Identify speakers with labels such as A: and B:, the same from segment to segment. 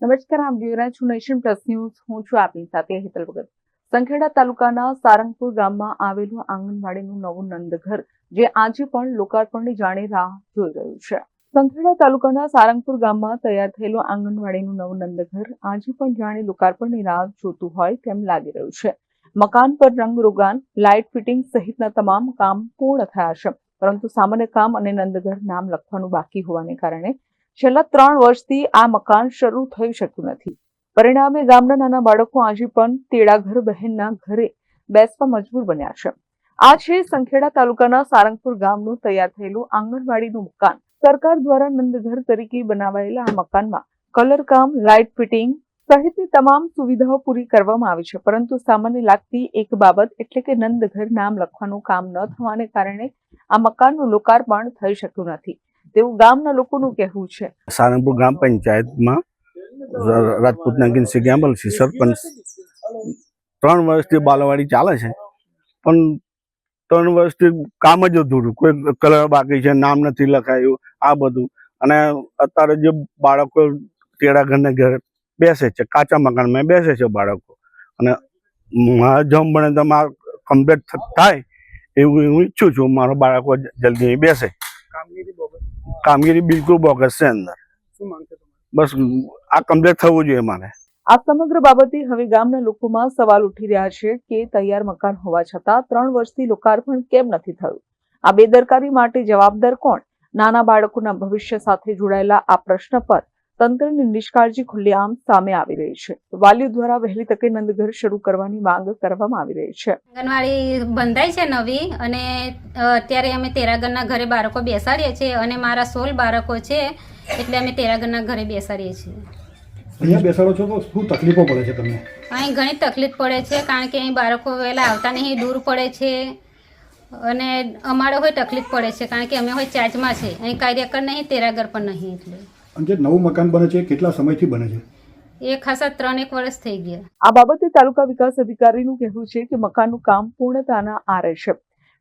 A: નમસ્કાર, આપ જોઈ રહ્યા છો નેશન પ્લસ ન્યૂઝ. હું છું આપની સાથે હેતલ ભગત. સંખેડા તાલુકાના સારંગપુર ગામમાં આવેલું આંગણવાડીનું નવું નંદઘર જે આજે પણ લોકાર્પણની જાણે રાહ જોઈ રહ્યું છે. સંખેડા તાલુકાના સારંગપુર ગામમાં તૈયાર થયેલું આંગણવાડીનું નવું નંદઘર આજે પણ જાણે લોકાર્પણની રાહ જોતું હોય તેમ લાગી રહ્યું છે. મકાન પર રંગરોગાન, લાઇટ ફિટિંગ સહિતના તમામ કામ પૂર્ણ થયા છે, પરંતુ સામાન્ય કામ અને નંદઘર નામ લખવાનું બાકી હોવાને કારણે છેલ્લા 3 વર્ષથી આ મકાન શરૂ થઈ શક્યું નથી. પરિણામે ગામના નાના બાળકો આજે પણ તેડાઘર બહેનના ઘરે બેસવા મજબૂર બન્યા છે. આ છે સંખેડા તાલુકાના સારંગપુર ગામનું તૈયાર થયેલું આંગણવાડીનું મકાન. સરકાર દ્વારા નંદઘર તરીકે બનાવાયેલા આ મકાનમાં કલરકામ, લાઇટ ફિટિંગ સહિતની તમામ સુવિધાઓ પૂરી કરવામાં આવી છે, પરંતુ સામાન્ય લાગતી એક બાબત એટલે કે નંદઘર નામ લખવાનું કામ ન થવાને કારણે આ મકાનનું લોકાર્પણ થઈ શક્યું નથી તેવું ગામના લોકોનું કહેવું છે.
B: સારંગપુર ગ્રામ પંચાયતમાં રાજપૂત નગીનસિંહ ગેમલસિંહ સરપંચ 3 વર્ષથી બાલવાડી ચાલે છે, પણ 3 વર્ષથી કામ જ અધૂરું. કોઈ કલર બાકી છે, નામ નથી લખાયું, આ બધું. અને અત્યારે જે બાળકો તેડાઘરને ઘરે બેસે છે, કાચા મકાનમાં બેસે છે બાળકો, અને મારા જમ બને તો મારા કમ્પ્લીટ થાય એવું હું ઈચ્છું છું. મારો બાળકો જલ્દી બેસે. કામગીરી બિલકુલ બોગસ છે. અંદર બસ આ કમ્પ્લીટ થવું જોઈએ મારે.
A: આ સમગ્ર બાબતે હવે ગામના લોકોમાં સવાલ ઉઠી રહ્યા છે કે તૈયાર મકાન હોવા છતાં 3 વર્ષથી લોકાર્પણ કેમ નથી થયું? આ બેદરકારી માટે જવાબદાર કોણ? નાના બાળકોના ભવિષ્ય સાથે જોડાયેલા આ પ્રશ્ન પર તંત્રની નિષ્કાળજી ખુલ્લેઆમ સામે આવી રહી છે. વાલીઓ દ્વારા વહેલી તકે નંદઘર શરૂ કરવાની માંગ કરવામાં આવી રહી છે.
C: આંગણવાડી બંધાઈ છે નવી, અને અત્યારે અમે તેરાગરના ઘરે બાળકો બેસાડીએ છીએ, અને મારા 16 બાળકો છે, એટલે અમે તેરાગરના ઘરે બેસાડીએ છીએ.
D: અહીંયા બેસાડો છો તો શું તકલીફો પડે છે તમને?
C: અહીં ઘણી તકલીફ પડે છે, કારણ કે અહીં બાળકો વહેલા આવતા નહીં, દૂર પડે છે, અને અમારે હોય તકલીફ પડે છે, કારણ કે અમે હોય ચાર્જમાં છે, અહીં કાર્યકર નહીં, તેરાગર પણ નહીં. એટલે
D: અને જે નવું મકાન બને છે કેટલા સમયથી બને છે?
C: એ ખાસા 3-1 વર્ષ થઈ ગયા.
A: આ બાબતે તાલુકા વિકાસ અધિકારીનું કહેવું છે કે મકાનનું કામ પૂર્ણતાના આરે છે.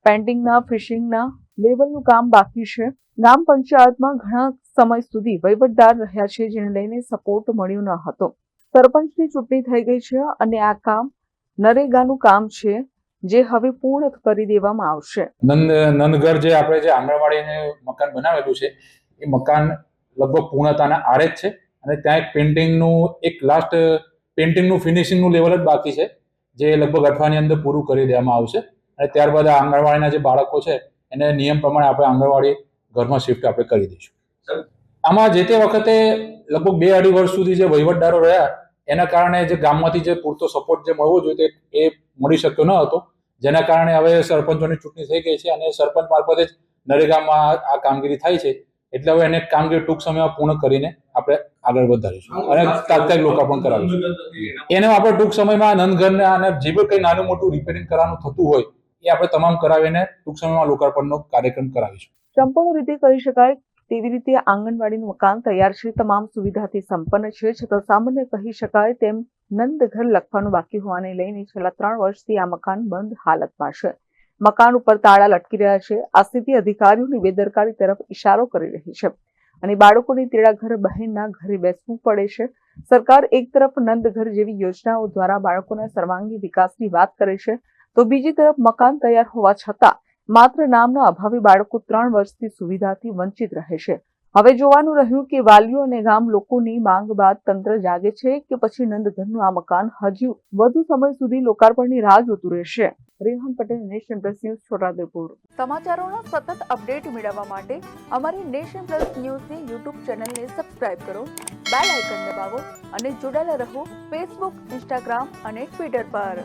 A: પેન્ટિંગના, ફિશિંગના લેવલનું કામ બાકી છે. ગ્રામ પંચાયતમાં ઘણા સમય સુધી વહીવટદાર રહ્યા છે, જેને લઈને સપોર્ટ મળ્યો ન હતો. સરપંચની ચૂંટણી થઈ ગઈ છે, અને આ કામ નરેગાનું કામ છે, જે હવે પૂર્ણ કરી દેવામાં આવશે.
E: નંદઘર જે આપણે જે આંગણવાડીને મકાન બનાવેલું છે, એ મકાન લગભગ પૂર્ણતાના આરે જ છે, અને ત્યાં એક લાસ્ટ પેઇન્ટિંગનું ફિનિશિંગનું લેવલ જ બાકી છે, જે લગભગ અઠવાડિયાની અંદર પૂરું કરી દેવામાં આવશે. અને ત્યારબાદ આ આંગણવાડીના જે બાળકો છે એને નિયમ પ્રમાણે આપણે આંગણવાડી ઘરમાં શિફ્ટ આપણે કરી દઈશું. આમાં જે તે વખતે લગભગ 2-2.5 વર્ષ સુધી જે વહીવટદારો રહ્યા એના કારણે જે ગામમાંથી જે પૂરતો સપોર્ટ જે મળવો જોઈએ એ મળી શક્યો ન હતો, જેના કારણે હવે સરપંચોની ચૂંટણી થઈ ગઈ છે, અને સરપંચ મારફતે જ નરેગામાં આ કામગીરી થાય છે. એટલે હવે એને કામગીરી ટૂંક સમયમાં પૂર્ણ કરીને આપણે આગળ વધારીશું અને તાત્કાલિક લોકાર્પણ કરાવીશું. એને આપણે ટૂંક સમયમાં નંદઘરને અને જે બી કંઈ નાનું મોટું રિપેરિંગ કરવાનું થતું હોય એ આપણે તમામ કરાવીને ટૂંક સમયમાં લોકાર્પણનો કાર્યક્રમ કરાવીશું.
A: સંપૂર્ણ રીતે કહી શકાય તેવી રીતે આંગણવાડીનું મકાન તૈયાર છે, તમામ સુવિધાથી સંપન્ન છે, છતાં સામાન્ય કહી શકાય તેમ નંદઘર લખવાનું બાકી હોવાને લઈને છેલ્લા 3 વર્ષથી આ મકાન બંધ હાલતમાં છે. મકાન ઉપર તાળા લટકી રહ્યા છે. આ સ્થિતિ અધિકારીઓની બેદરકારી તરફ ઇશારો કરી રહી છે, અને બાળકોની તેડાઘર બહેનના ઘરે બેસવું પડે છે. સરકાર એક તરફ નંદઘર જેવી યોજનાઓ દ્વારા બાળકોના સર્વાંગી વિકાસની વાત કરે છે, તો બીજી તરફ મકાન તૈયાર હોવા છતાં માત્ર નામના અભાવે બાળકો 3 વર્ષથી સુવિધાથી વંચિત રહે છે. હવે જોવાનું રહ્યું કે વાલીઓ અને ગામ લોકોની માંગ બાદ તંત્ર જાગે છે કે પછી નંદઘરનું આ મકાન હજુ વધુ સમય સુધી લોકાર્પણની રાહ જોતું રહેશે. Rehan Patel, Nation Plus News, Chhota Udepur. સમાચારોના સતત અપડેટ મેળવવા માટે અમારી નેશન પ્લસ ન્યૂઝની યુટ્યુબ ચેનલને સબસ્ક્રાઇબ કરો, બેલ આઇકન દબાવો અને જોડાયેલા રહો ફેસબુક, ઇન્સ્ટાગ્રામ અને ટ્વિટર પર.